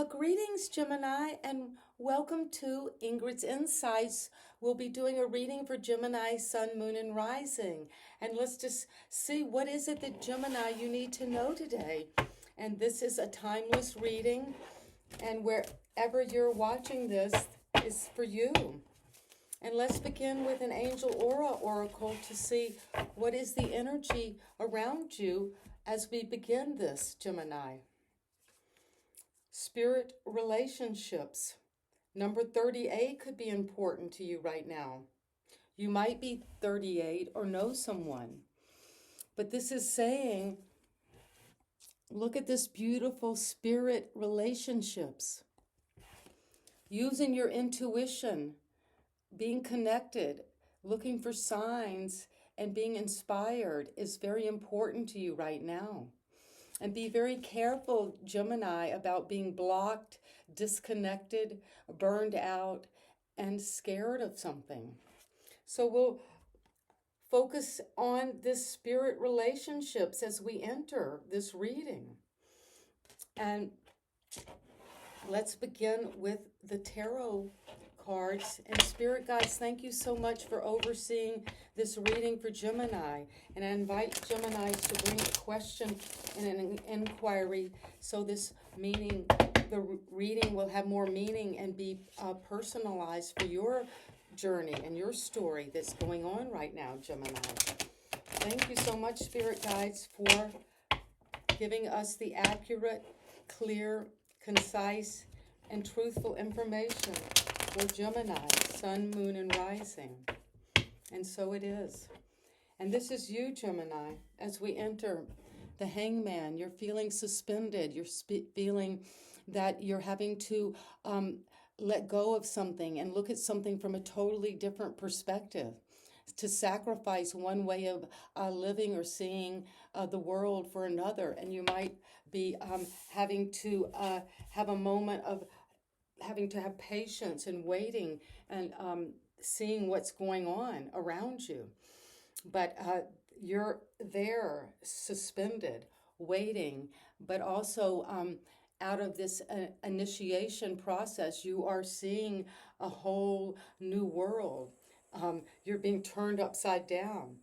Greetings, Gemini, and welcome to Ingrid's Insights. We'll be doing a reading for Gemini, Sun, Moon, and Rising. And let's just see what is it that Gemini you need to know today. And this is a timeless reading, and wherever you're watching this is for you. And let's begin with an angel aura oracle to see what is the energy around you as we begin this, Gemini. Spirit relationships. Number 38 could be important to you right now. You might be 38 or know someone. But this is saying, look at this beautiful spirit relationships. Using your intuition, being connected, looking for signs, and being inspired is very important to you right now. And be very careful, Gemini, about being blocked, disconnected, burned out, and scared of something. So we'll focus on this spirit relationships as we enter this reading. And let's begin with the tarot cards. And spirit guides, thank you so much for overseeing this reading for Gemini. And I invite Gemini to bring a question and an inquiry so this meaning, the reading will have more meaning and be personalized for your journey and your story that's going on right now, Gemini. Thank you so much, spirit guides, for giving us the accurate, clear, concise, and truthful information for Gemini, Sun, Moon, and Rising. And so it is. And this is you, Gemini, as we enter the Hangman. You're feeling suspended. You're feeling that you're having to let go of something and look at something from a totally different perspective. To sacrifice one way of living or seeing the world for another. And you might be having to have a moment of having to have patience and waiting and seeing what's going on around you. But you're there suspended, waiting, but also out of this initiation process, you are seeing a whole new world. You're being turned upside down.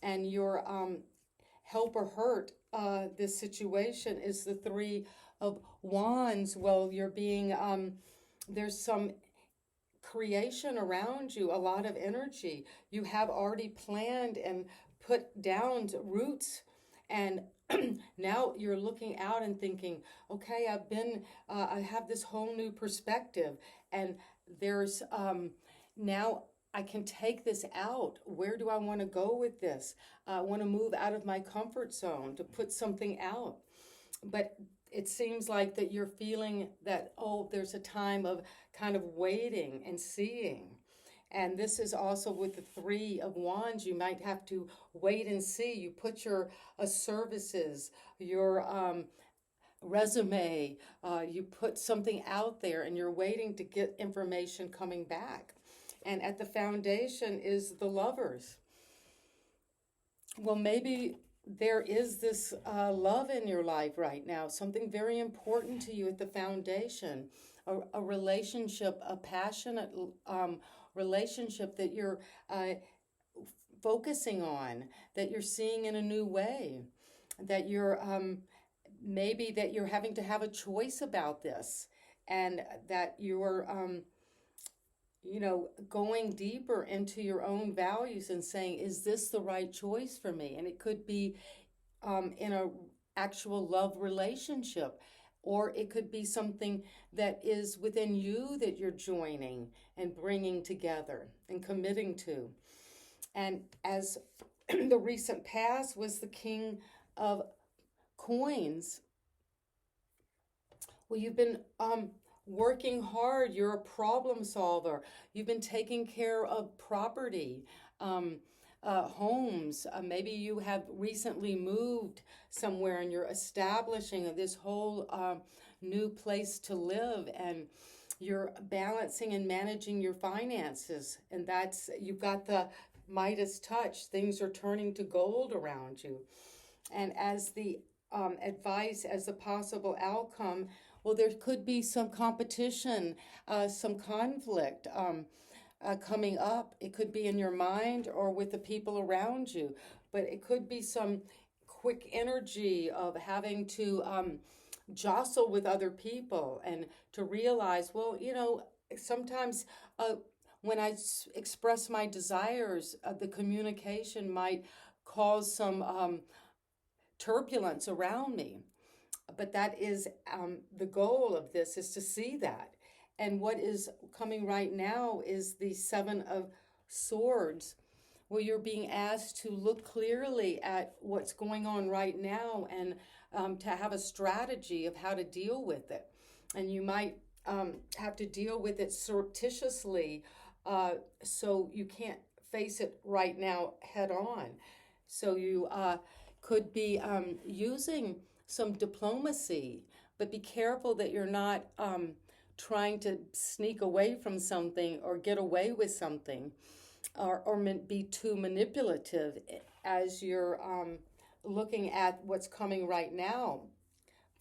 And your help or hurt this situation is the Three of Wands. Well, you're being, there's some creation around you, a lot of energy. You have already planned and put down roots, and now you're looking out and thinking, okay, I have this whole new perspective, and there's now I can take this out. Where do I want to go with this? I want to move out of my comfort zone to put something out. But it seems like that you're feeling that, oh, there's a time of kind of waiting and seeing. And this is also with the Three of Wands. You might have to wait and see. You put your services, your resume, you put something out there and you're waiting to get information coming back. And at the foundation is the Lovers. Well, maybe there is this love in your life right now, something very important to you at the foundation, a relationship, a passionate relationship that you're focusing on, that you're seeing in a new way, that you're maybe that you're having to have a choice about this, and that you're going deeper into your own values and saying, is this the right choice for me? And it could be in a actual love relationship, or it could be something that is within you that you're joining and bringing together and committing to. And as the recent past was the King of Coins, well, you've been working hard. You're a problem solver. You've been taking care of property, homes. Maybe you have recently moved somewhere and you're establishing this whole new place to live, and you're balancing and managing your finances. And you've got the Midas touch. Things are turning to gold around you. And as the advice, as the possible outcome, Well, there could be some competition, some conflict coming up. It could be in your mind or with the people around you, but it could be some quick energy of having to jostle with other people and to realize, well, sometimes when express my desires, the communication might cause some turbulence around me. But that is the goal of this, is to see that. And what is coming right now is the Seven of Swords, where you're being asked to look clearly at what's going on right now and to have a strategy of how to deal with it. And you might have to deal with it surreptitiously, so you can't face it right now head on. So you could be using some diplomacy, but be careful that you're not trying to sneak away from something or get away with something, or be too manipulative as you're looking at what's coming right now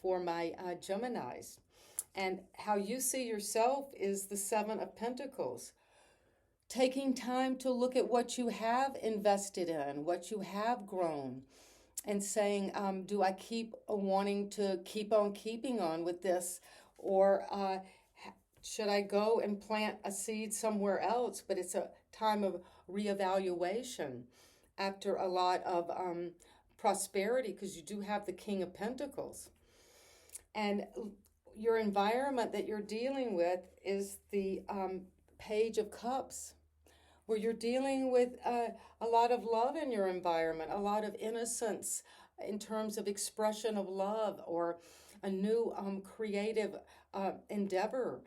for my Geminis. And how you see yourself is the Seven of Pentacles. Taking time to look at what you have invested in, what you have grown, and saying, do I keep wanting to keep on keeping on with this, or should I go and plant a seed somewhere else? But it's a time of reevaluation after a lot of prosperity, because you do have the King of Pentacles. And your environment that you're dealing with is the Page of Cups, where you're dealing with a lot of love in your environment, a lot of innocence in terms of expression of love, or a new creative endeavor,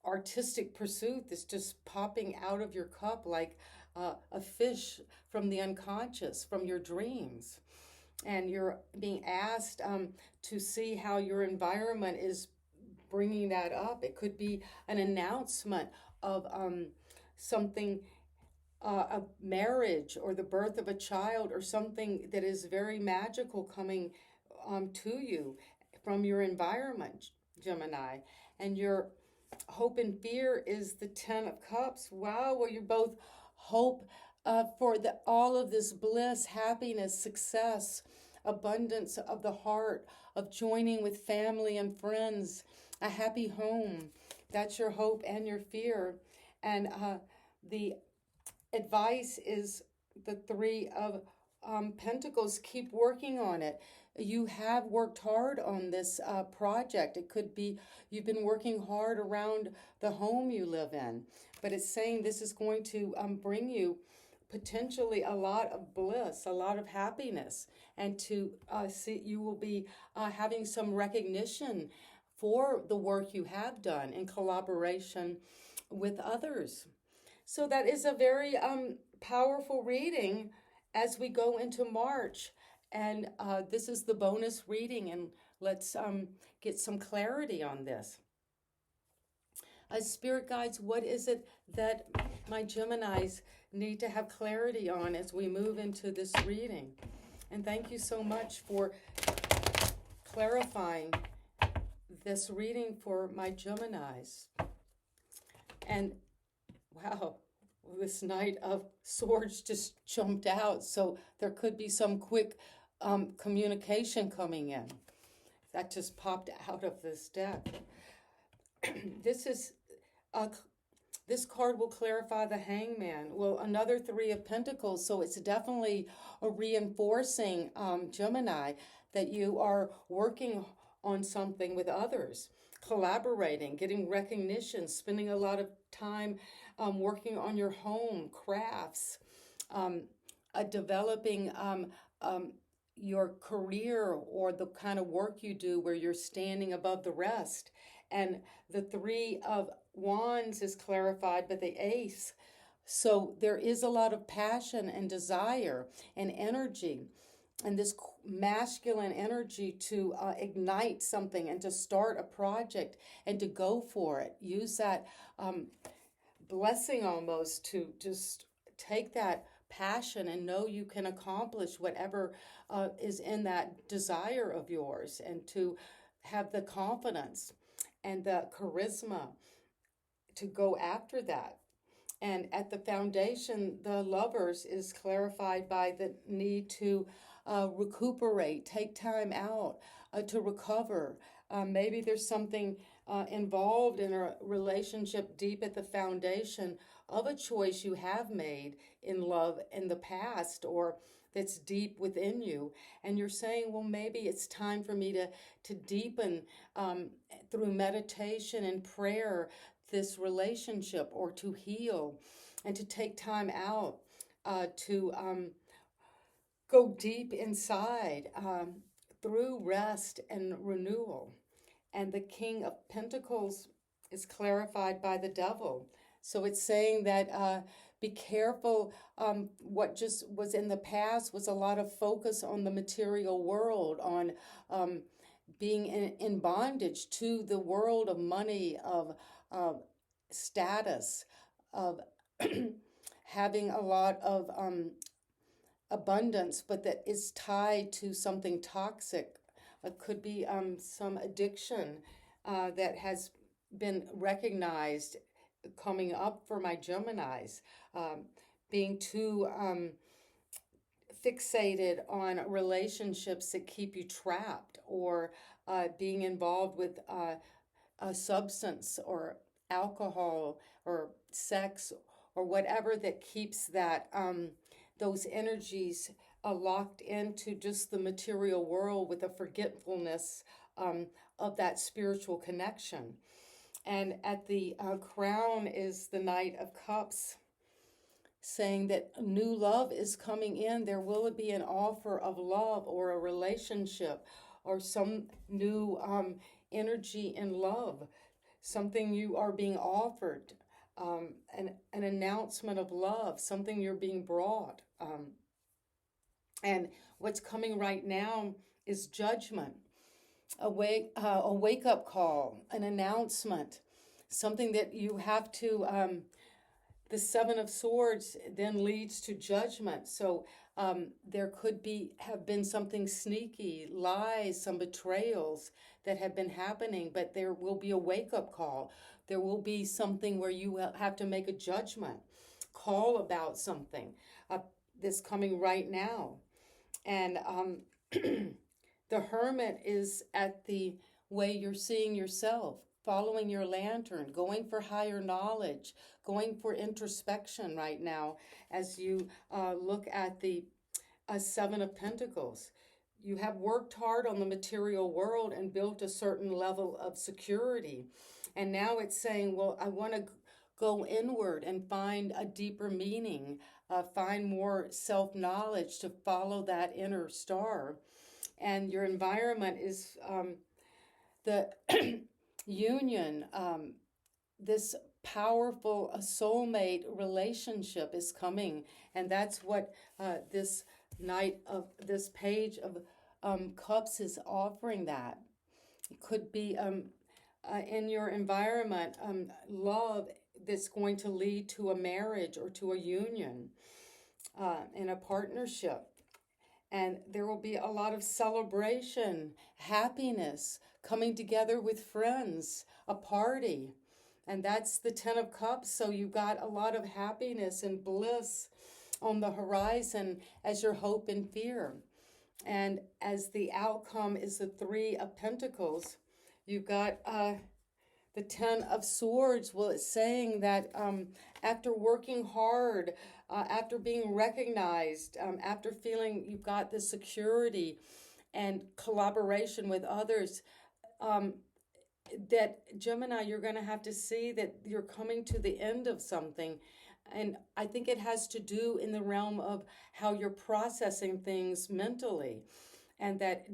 artistic pursuit that's just popping out of your cup like a fish from the unconscious, from your dreams. And you're being asked to see how your environment is bringing that up. It could be an announcement of something, a marriage or the birth of a child, or something that is very magical coming to you from your environment, Gemini. And your hope and fear is the Ten of Cups. Wow, well, you both hope for all of this bliss, happiness, success, abundance of the heart, of joining with family and friends, a happy home. That's your hope and your fear. And the advice is the Three of Pentacles. Keep working on it. You have worked hard on this project. It could be you've been working hard around the home you live in, but it's saying this is going to bring you potentially a lot of bliss, a lot of happiness, and to see you will be having some recognition for the work you have done in collaboration with others. So that is a very powerful reading as we go into March. And this is the bonus reading, and let's get some clarity on this. As Spirit Guides, what is it that my Geminis need to have clarity on as we move into this reading? And thank you so much for clarifying this reading for my Geminis. And wow, this Knight of Swords just jumped out. So there could be some quick communication coming in. That just popped out of this deck. This card will clarify the Hangman. Well, another Three of Pentacles. So it's definitely a reinforcing, Gemini, that you are working on something with others, collaborating, getting recognition, spending a lot of time working on your home, crafts, developing your career or the kind of work you do where you're standing above the rest. And the Three of Wands is clarified by the Ace. So there is a lot of passion and desire and energy, and this masculine energy to ignite something and to start a project and to go for it. Use that blessing almost to just take that passion and know you can accomplish whatever is in that desire of yours, and to have the confidence. and the charisma to go after that. And at the foundation, the lovers is clarified by the need to recuperate, take time out to recover. Maybe there's something involved in a relationship deep at the foundation of a choice you have made in love in the past, or that's deep within you. And you're saying, well, maybe it's time for me to deepen through meditation and prayer this relationship, or to heal and to take time out to go deep inside through rest and renewal. And the King of Pentacles is clarified by the Devil. So it's saying that be careful. What just was in the past was a lot of focus on the material world, on being in bondage to the world of money, of status, of having a lot of abundance, but that is tied to something toxic. It could be some addiction that has been recognized coming up for my Geminis, being too fixated on relationships that keep you trapped, or being involved with a substance or alcohol or sex or whatever that keeps that those energies locked into just the material world, with a forgetfulness of that spiritual connection. And at the crown is the Knight of Cups, saying that new love is coming in. There will be an offer of love, or a relationship, or some new energy in love, something you are being offered, an announcement of love, something you're being brought. And what's coming right now is judgment, a wake-up call, an announcement, something that you have to, the Seven of Swords then leads to judgment. So there could have been something sneaky, lies, some betrayals that have been happening, but there will be a wake-up call. There will be something where you have to make a judgment call about something that's coming right now. And the Hermit is at the way you're seeing yourself, following your lantern, going for higher knowledge, going for introspection right now as you look at the Seven of Pentacles. You have worked hard on the material world and built a certain level of security. And now it's saying, well, I want to go inward and find a deeper meaning, find more self-knowledge to follow that inner star. And your environment is the union, this powerful soulmate relationship is coming. And that's what this page of Cups is offering that. It could be in your environment, love that's going to lead to a marriage or to a union in a partnership. And there will be a lot of celebration, happiness, coming together with friends, a party. And that's the Ten of Cups. So you've got a lot of happiness and bliss on the horizon as your hope and fear. And as the outcome is the Three of Pentacles, you've got the Ten of Swords. Well, it's saying that after working hard, after being recognized, after feeling you've got the security and collaboration with others, that Gemini, you're going to have to see that you're coming to the end of something. And I think it has to do in the realm of how you're processing things mentally. And that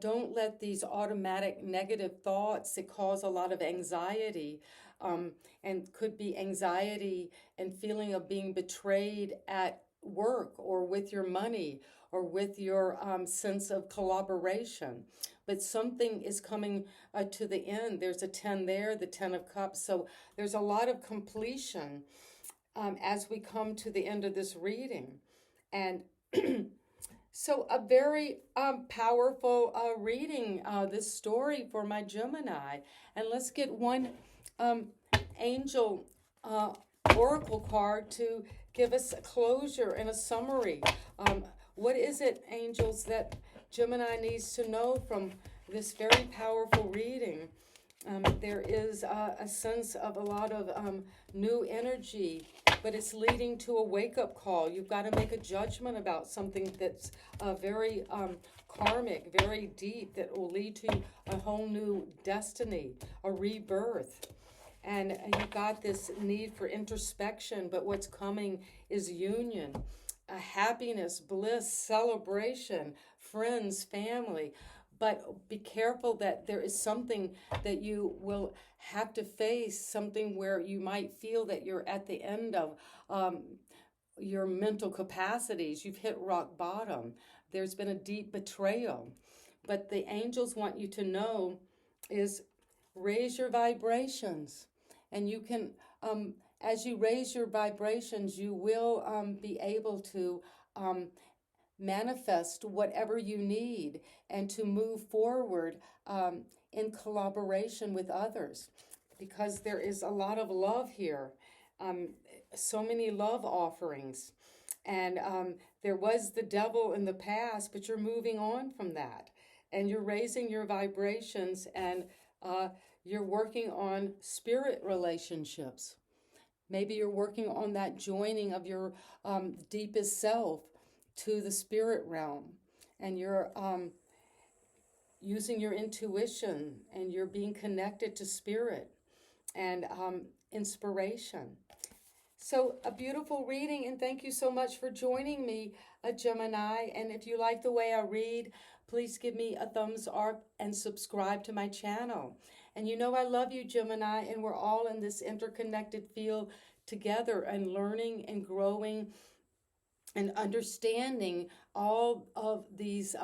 don't let these automatic negative thoughts that cause a lot of anxiety, and could be anxiety and feeling of being betrayed at work or with your money or with your sense of collaboration. But something is coming to the end. There's a 10 there, the 10 of Cups. So there's a lot of completion as we come to the end of this reading. And So a very powerful reading, this story for my Gemini. And let's get one um, angel uh, oracle card to give us a closure and a summary. Um, what is it, angels, that Gemini needs to know from this very powerful reading? There is a sense of a lot of new energy, but it's leading to a wake-up call. You've got to make a judgment about something that's very karmic, very deep, that will lead to a whole new destiny, a rebirth. And you've got this need for introspection, but what's coming is union, a happiness, bliss, celebration, friends, family. But be careful that there is something that you will have to face, something where you might feel that you're at the end of your mental capacities. You've hit rock bottom. There's been a deep betrayal. But the angels want you to know is raise your vibrations. And you can, as you raise your vibrations, you will be able to manifest whatever you need and to move forward in collaboration with others, because there is a lot of love here, so many love offerings. And there was the devil in the past, but you're moving on from that and you're raising your vibrations, and you're working on spirit relationships. Maybe you're working on that joining of your deepest self to the spirit realm, and you're using your intuition, and you're being connected to spirit and inspiration. So a beautiful reading, and thank you so much for joining me, Gemini. And if you like the way I read, please give me a thumbs up and subscribe to my channel. And you know I love you, Gemini, and we're all in this interconnected field together and learning and growing and understanding all of these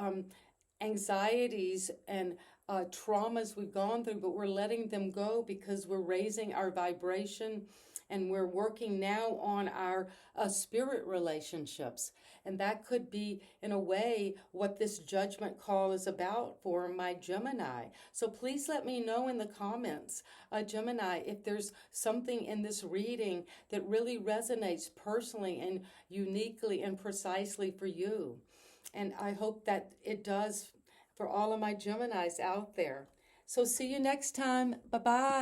anxieties and traumas we've gone through, but we're letting them go because we're raising our vibration, and we're working now on our spirit relationships. And that could be, in a way, what this judgment call is about for my Gemini. So please let me know in the comments, Gemini, if there's something in this reading that really resonates personally and uniquely and precisely for you. And I hope that it does for all of my Geminis out there. So see you next time. Bye-bye.